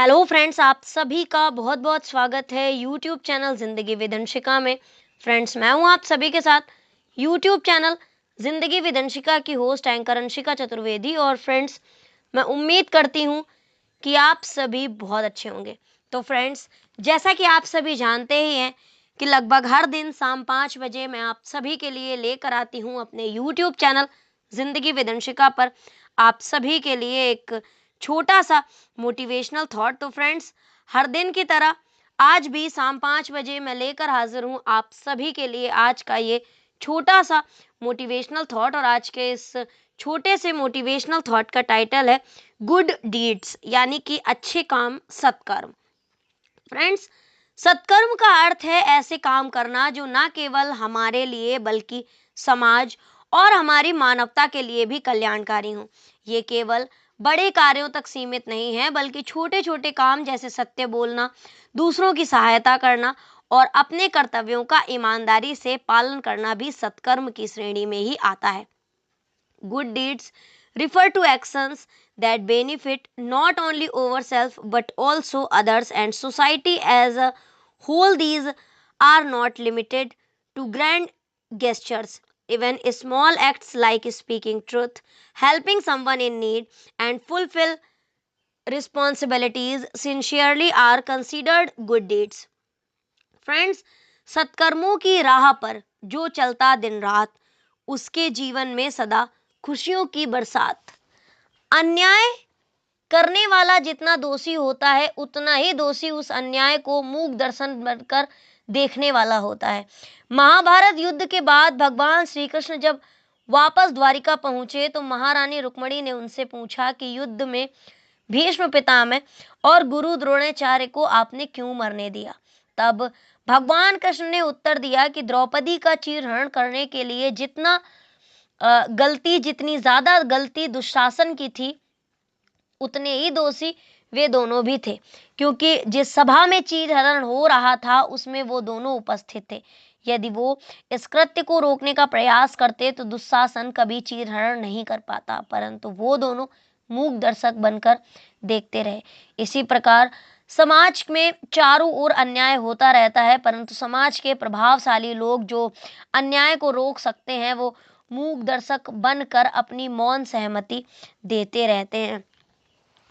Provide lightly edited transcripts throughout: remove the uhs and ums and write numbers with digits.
Hello friends, आप सभी का बहुत बहुत स्वागत है यूट्यूब चैनल जिंदगी विद अंशिका में। फ्रेंड्स, मैं हूं आप सभी के साथ यूट्यूब चैनल जिंदगी विद अंशिका की होस्ट एंकर अंशिका चतुर्वेदी। और फ्रेंड्स, मैं उम्मीद करती हूं कि आप सभी बहुत अच्छे होंगे। तो फ्रेंड्स, जैसा कि आप सभी जानते ही हैं कि लगभग हर दिन शाम 5 बजे मैं आप सभी के लिए लेकर आती हूं अपने यूट्यूब चैनल जिंदगी विद अंशिका पर आप सभी के लिए एक छोटा सा मोटिवेशनल थॉट। तो फ्रेंड्स, हर दिन की तरह आज भी शाम 5 बजे मैं लेकर हाजिर हूँ आप सभी के लिए आज का ये छोटा सा मोटिवेशनल थॉट। और आज के इस छोटे से मोटिवेशनल थॉट का टाइटल है गुड डीड्स, यानी कि अच्छे काम, सत्कर्म। फ्रेंड्स, सत्कर्म का अर्थ है ऐसे काम करना जो ना केवल हमारे लिए बल्कि समाज और हमारी मानवता के लिए भी कल्याणकारी हो। ये केवल बड़े कार्यों तक सीमित नहीं है, बल्कि छोटे छोटे काम जैसे सत्य बोलना, दूसरों की सहायता करना और अपने कर्तव्यों का ईमानदारी से पालन करना भी सत्कर्म की श्रेणी में ही आता है। Good deeds refer to actions that benefit not only ourselves but also others and society as a whole. These are not limited to grand gestures. Even small acts like speaking truth, helping someone in need, and fulfill responsibilities sincerely are considered good deeds. Friends, सत्कर्मों की राह पर जो चलता दिन रात, उसके जीवन में सदा खुशियों की बरसात। अन्याय करने वाला जितना दोषी होता है, उतना ही दोषी उस अन्याय को मूक दर्शन बनकर देखने वाला होता है। महाभारत युद्ध के बाद भगवान श्री कृष्ण जब वापस द्वारिका पहुंचे तो महारानी रुक्मणी ने उनसे पूछा कि युद्ध में भीष्म पितामह और गुरु द्रोणाचार्य को आपने क्यों मरने दिया। तब भगवान कृष्ण ने उत्तर दिया कि द्रौपदी का चीरहरण करने के लिए जितनी ज्यादा गलती दुशासन की थी, उतने ही दोषी वे दोनों भी थे, क्योंकि जिस सभा में चीरहरण हो रहा था उसमें वो दोनों उपस्थित थे। यदि वो इस कृत्य को रोकने का प्रयास करते तो दुशासन कभी चीरहरण नहीं कर पाता, परंतु वो दोनों मूक दर्शक बनकर देखते रहे। इसी प्रकार समाज में चारों ओर अन्याय होता रहता है, परंतु समाज के प्रभावशाली लोग जो अन्याय को रोक सकते हैं वो मूक दर्शक बनकर अपनी मौन सहमति देते रहते हैं,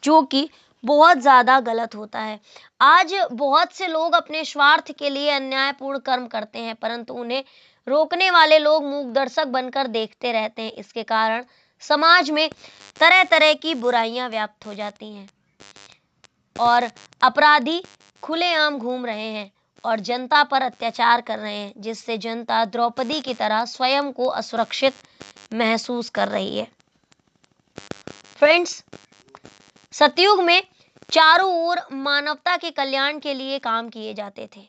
जो कि बहुत ज्यादा गलत होता है। आज बहुत से लोग अपने स्वार्थ के लिए अन्यायपूर्ण कर्म करते हैं, परंतु उन्हें रोकने वाले लोग मूक दर्शक बनकर देखते रहते हैं। इसके कारण समाज में तरह तरह की बुराइयां व्याप्त हो जाती हैं और अपराधी खुलेआम घूम रहे हैं और जनता पर अत्याचार कर रहे हैं, जिससे जनता द्रौपदी की तरह स्वयं को असुरक्षित महसूस कर रही है। फ्रेंड्स, सतयुग में चारों ओर मानवता के कल्याण के लिए काम किए जाते थे,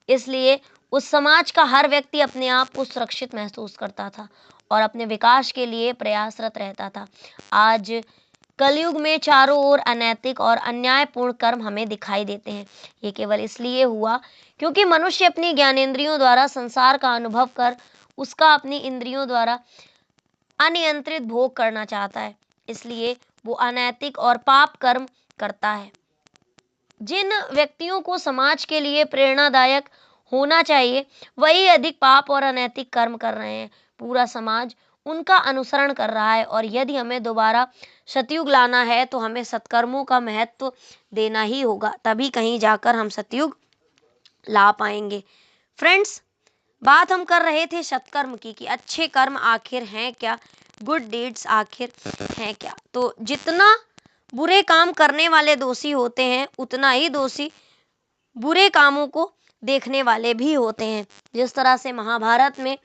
इसलिए उस समाज का हर व्यक्ति अपने आप को सुरक्षित महसूस करता था और अपने विकास के लिए प्रयासरत रहता था। आज कलयुग में चारों ओर अनैतिक और अन्यायपूर्ण कर्म हमें दिखाई देते हैं। ये केवल इसलिए हुआ क्योंकि मनुष्य अपनी ज्ञानेंद्रियों द्वारा संसार का अनुभव कर उसका अपनी इंद्रियों द्वारा अनियंत्रित भोग करना चाहता है, इसलिए वो अनैतिक और पाप कर्म करता है। जिन व्यक्तियों को समाज के लिए प्रेरणादायक होना चाहिए वही अधिक पाप और अनैतिक कर्म कर रहे हैं। पूरा समाज उनका अनुसरण कर रहा है और यदि हमें दोबारा सतयुग लाना है तो हमें सत्कर्मों का महत्व देना ही होगा, तभी कहीं जाकर हम सतयुग ला पाएंगे। फ्रेंड्स, बात हम कर रहे थे सत्कर्म की कि अच्छे कर्म आखिर हैं क्या, गुड डीड्स आखिर हैं क्या। तो जितना बुरे काम करने वाले दोषी होते हैं, उतना ही दोषी बुरे कामों को देखने वाले भी होते हैं। जिस तरह से महाभारत में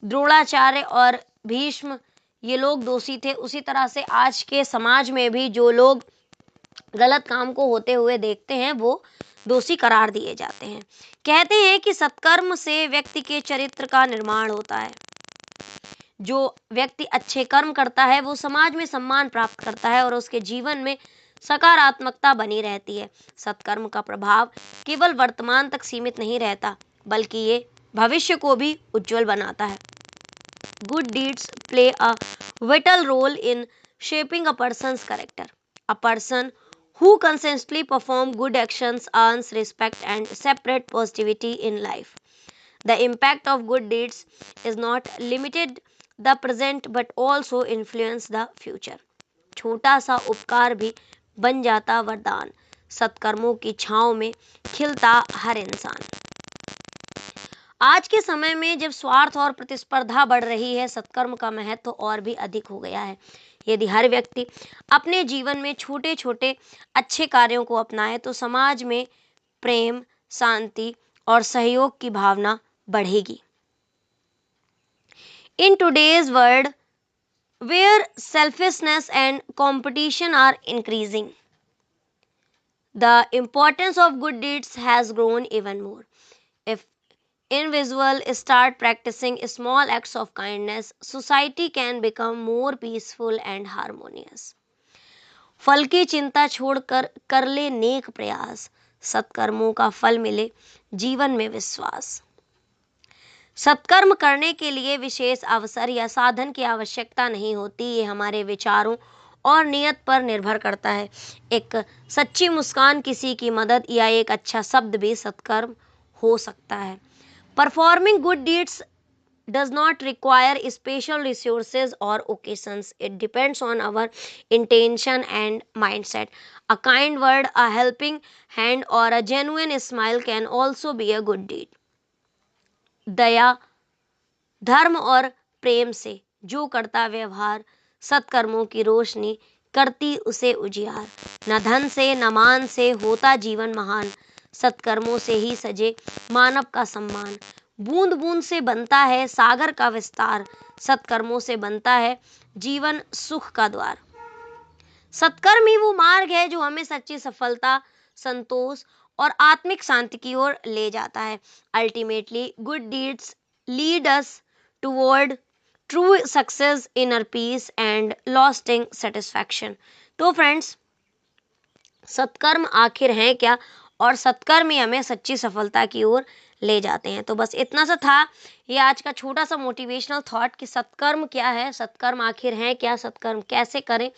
द्रोणाचार्य और भीष्म ये लोग दोषी थे, उसी तरह से आज के समाज में भी जो लोग गलत काम को होते हुए देखते हैं वो दोषी करार दिए जाते हैं। कहते हैं कि सत्कर्म से व्यक्ति के चरित्र का निर्माण होता है। जो व्यक्ति अच्छे कर्म करता है वो समाज में सम्मान प्राप्त करता है और उसके जीवन में सकारात्मकता बनी रहती है। सत्कर्म का प्रभाव केवल वर्तमान तक सीमित नहीं रहता, बल्कि ये भविष्य को भी उज्जवल बनाता है। Good deeds play a vital role in shaping a person's character. A person who consistently perform good actions earns respect and separate positivity in life. The impact of good deeds is not limited the present but also influence the future. छोटा सा उपकार भी बन जाता वरदान, सत्कर्मों की छांव में खिलता हर इंसान। आज के समय में जब स्वार्थ और प्रतिस्पर्धा बढ़ रही है, सत्कर्म का महत्व और भी अधिक हो गया है। यदि हर व्यक्ति अपने जीवन में छोटे छोटे अच्छे कार्यों को अपनाए तो समाज में प्रेम, शांति और सहयोग की भावना बढ़ेगी। In today's world, where selfishness and competition are increasing, the importance of good deeds has grown even more. If individuals start practicing small acts of kindness, society can become more peaceful and harmonious. फल की चिंता छोड़कर कर ले नेक प्रयास, सत्कर्मों का फल मिले जीवन में विश्वास। सत्कर्म करने के लिए विशेष अवसर या साधन की आवश्यकता नहीं होती, ये हमारे विचारों और नियत पर निर्भर करता है। एक सच्ची मुस्कान, किसी की मदद या एक अच्छा शब्द भी सत्कर्म हो सकता है। Performing good deeds does not require special resources or occasions. It depends on our intention and mindset. A kind word, a helping hand, or a genuine smile can also be a good deed. दया, धर्म और प्रेम से जो करता व्यवहार, सत्कर्मों की रोशनी करती उसे उजियार। न धन से न मान से होता जीवन महान, सत्कर्मों से ही सजे मानव का सम्मान। बूंद बूंद से बनता है सागर का विस्तार, सत्कर्मों से बनता है जीवन सुख का द्वार। सत्कर्म ही वो मार्ग है जो हमें सच्ची सफलता, संतोष और आत्मिक शांति की ओर ले जाता है। Ultimately good deeds lead us toward true success, inner peace and lasting satisfaction. तो फ्रेंड्स, सत्कर्म आखिर है क्या और सत्कर्म ही हमें सच्ची सफलता की ओर ले जाते हैं। तो बस इतना सा था ये आज का छोटा सा मोटिवेशनल थॉट कि सत्कर्म क्या है, सत्कर्म आखिर है क्या, सत्कर्म कैसे करें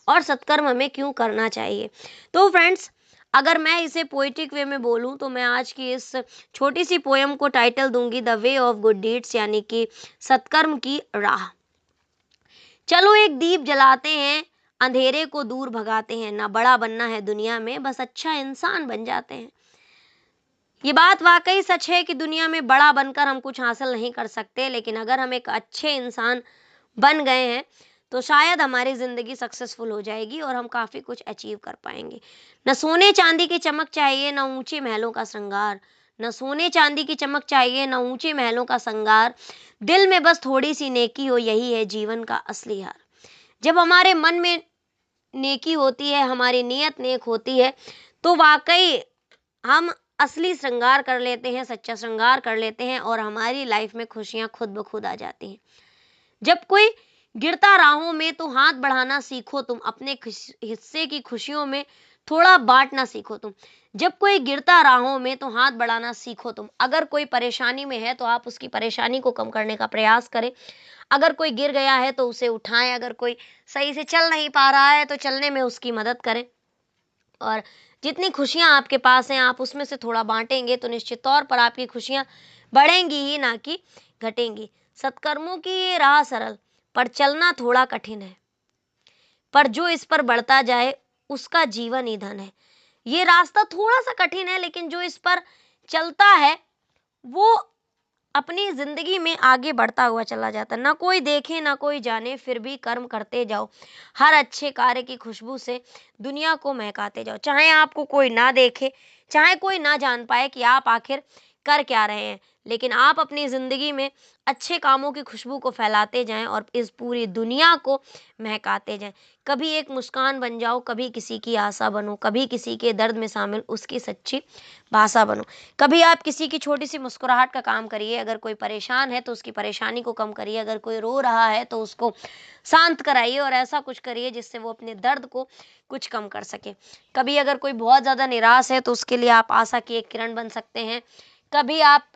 और सत्कर्म हमें क्यों करना चाहिए। तो फ्रेंड्स, अगर मैं इसे पोएटिक वे में बोलूं तो मैं आज की इस छोटी सी पोयम को टाइटल दूंगी the way of good deeds, यानी कि सत्कर्म की राह। चलो एक दीप जलाते हैं, अंधेरे को दूर भगाते हैं, ना बड़ा बनना है दुनिया में, बस अच्छा इंसान बन जाते हैं। ये बात वाकई सच है कि दुनिया में बड़ा बनकर हम कुछ हासिल नहीं कर सकते, लेकिन अगर हम एक अच्छे इंसान बन गए हैं तो शायद हमारी जिंदगी सक्सेसफुल हो जाएगी और हम काफी कुछ अचीव कर पाएंगे। न सोने चांदी की चमक चाहिए, न ऊंचे महलों का श्रृंगार, न सोने चांदी की चमक चाहिए, न ऊंचे महलों का श्रृंगार, दिल में बस थोड़ी सी नेकी हो, यही है जीवन का असली हार। जब हमारे मन में नेकी होती है, हमारी नीयत नेक होती है, तो वाकई हम असली श्रृंगार कर लेते हैं, सच्चा श्रृंगार कर लेते हैं और हमारी लाइफ में खुशियां खुद ब खुद आ जाती हैं। जब कोई गिरता राहों में तो हाथ बढ़ाना सीखो तुम, अपने हिस्से की खुशियों में थोड़ा बांटना सीखो तुम। जब कोई गिरता राहों में तो हाथ बढ़ाना सीखो तुम। अगर कोई परेशानी में है तो आप उसकी परेशानी को कम करने का प्रयास करें। अगर कोई गिर गया है तो उसे उठाएं, अगर कोई सही से चल नहीं पा रहा है तो चलने में उसकी मदद करें। और जितनी खुशियां आपके पास हैं आप उसमें से थोड़ा बांटेंगे तो निश्चित तौर पर आपकी खुशियां बढ़ेंगी ही, ना कि घटेंगी। सत्कर्मों की ये राह सरल पर चलना थोड़ा कठिन है, पर जो इस पर बढ़ता जाए उसका जीवन ही धन है। ये रास्ता थोड़ा सा कठिन है, लेकिन जो इस पर चलता है वो अपनी जिंदगी में आगे बढ़ता हुआ चला जाता है। ना कोई देखे ना कोई जाने, फिर भी कर्म करते जाओ, हर अच्छे कार्य की खुशबू से दुनिया को महकाते जाओ। चाहे आपको कोई ना देखे, चाहे कोई ना जान पाए कि आप आखिर कर क्या रहे हैं, लेकिन आप अपनी जिंदगी में अच्छे कामों की खुशबू को फैलाते जाएं और इस पूरी दुनिया को महकाते जाएं। कभी एक मुस्कान बन जाओ, कभी किसी की आशा बनो, कभी किसी के दर्द में शामिल उसकी सच्ची भाषा बनो। कभी आप किसी की छोटी सी मुस्कुराहट का काम करिए। अगर कोई परेशान है तो उसकी परेशानी को कम करिए, अगर कोई रो रहा है तो उसको शांत कराइए और ऐसा कुछ करिए जिससे वो अपने दर्द को कुछ कम कर सके। कभी अगर कोई बहुत ज्यादा निराश है तो उसके लिए आप आशा की एक किरण बन सकते हैं। कभी आप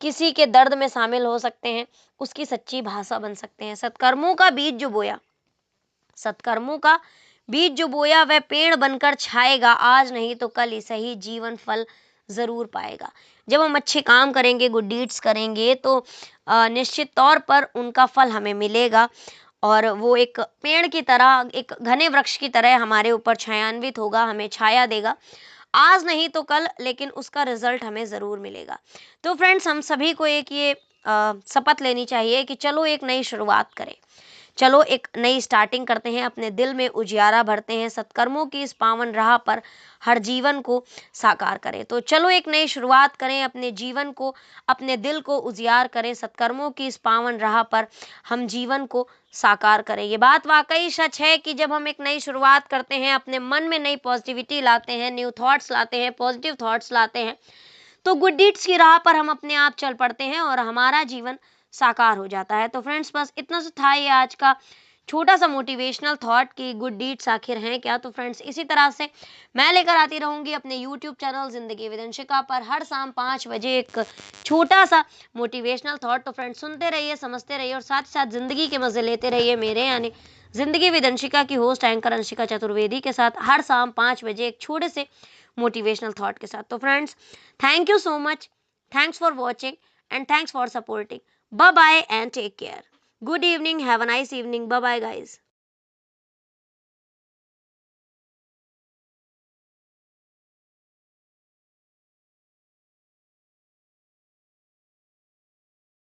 किसी के दर्द में शामिल हो सकते हैं, उसकी सच्ची भाषा बन सकते हैं। सत्कर्मों का बीज जो बोया, सत्कर्मों का बीज जो बोया वह पेड़ बनकर छाएगा, आज नहीं तो कल ही सही जीवन फल जरूर पाएगा। जब हम अच्छे काम करेंगे, गुड डीड्स करेंगे, तो निश्चित तौर पर उनका फल हमें मिलेगा और वो एक पेड़ की तरह, एक घने वृक्ष की तरह हमारे ऊपर छायांवित होगा, हमें छाया देगा। आज नहीं तो कल, लेकिन उसका रिजल्ट हमें जरूर मिलेगा। तो फ्रेंड्स, हम सभी को एक ये शपथ लेनी चाहिए कि चलो एक नई शुरुआत करें, चलो एक नई स्टार्टिंग करते हैं, अपने दिल में उजियारा भरते हैं, सत्कर्मों की इस पावन राह पर हर जीवन को साकार करें। तो चलो एक नई शुरुआत करें, अपने जीवन को, अपने दिल को उजियार करें, सत्कर्मों की इस पावन राह पर हम जीवन को साकार करें। ये बात वाकई सच है कि जब हम एक नई शुरुआत करते हैं, अपने मन में नई पॉजिटिविटी लाते हैं, न्यू थॉट्स लाते हैं, पॉजिटिव थॉट्स लाते हैं, तो गुड डीड्स की राह पर हम अपने आप चल पड़ते हैं और हमारा जीवन साकार हो जाता है। तो फ्रेंड्स, बस इतना सा था ये आज का छोटा सा मोटिवेशनल थॉट कि गुड डीड्स आखिर हैं क्या। तो फ्रेंड्स, इसी तरह से मैं लेकर आती रहूंगी अपने यूट्यूब चैनल जिंदगी विद अंशिका पर हर शाम 5 बजे एक छोटा सा मोटिवेशनल थॉट। तो फ्रेंड्स, सुनते रहिए, समझते रहिए और साथ ही साथ जिंदगी के मजे लेते रहिए मेरे यानी जिंदगी विद अंशिका की होस्ट एंकर अंशिका चतुर्वेदी के साथ हर शाम 5 बजे एक छोटे से मोटिवेशनल थॉट के साथ। तो friends, thank you so much. Thanks for watching and thanks for supporting. Bye bye and take care. Good evening. Have a nice evening. Bye bye, guys.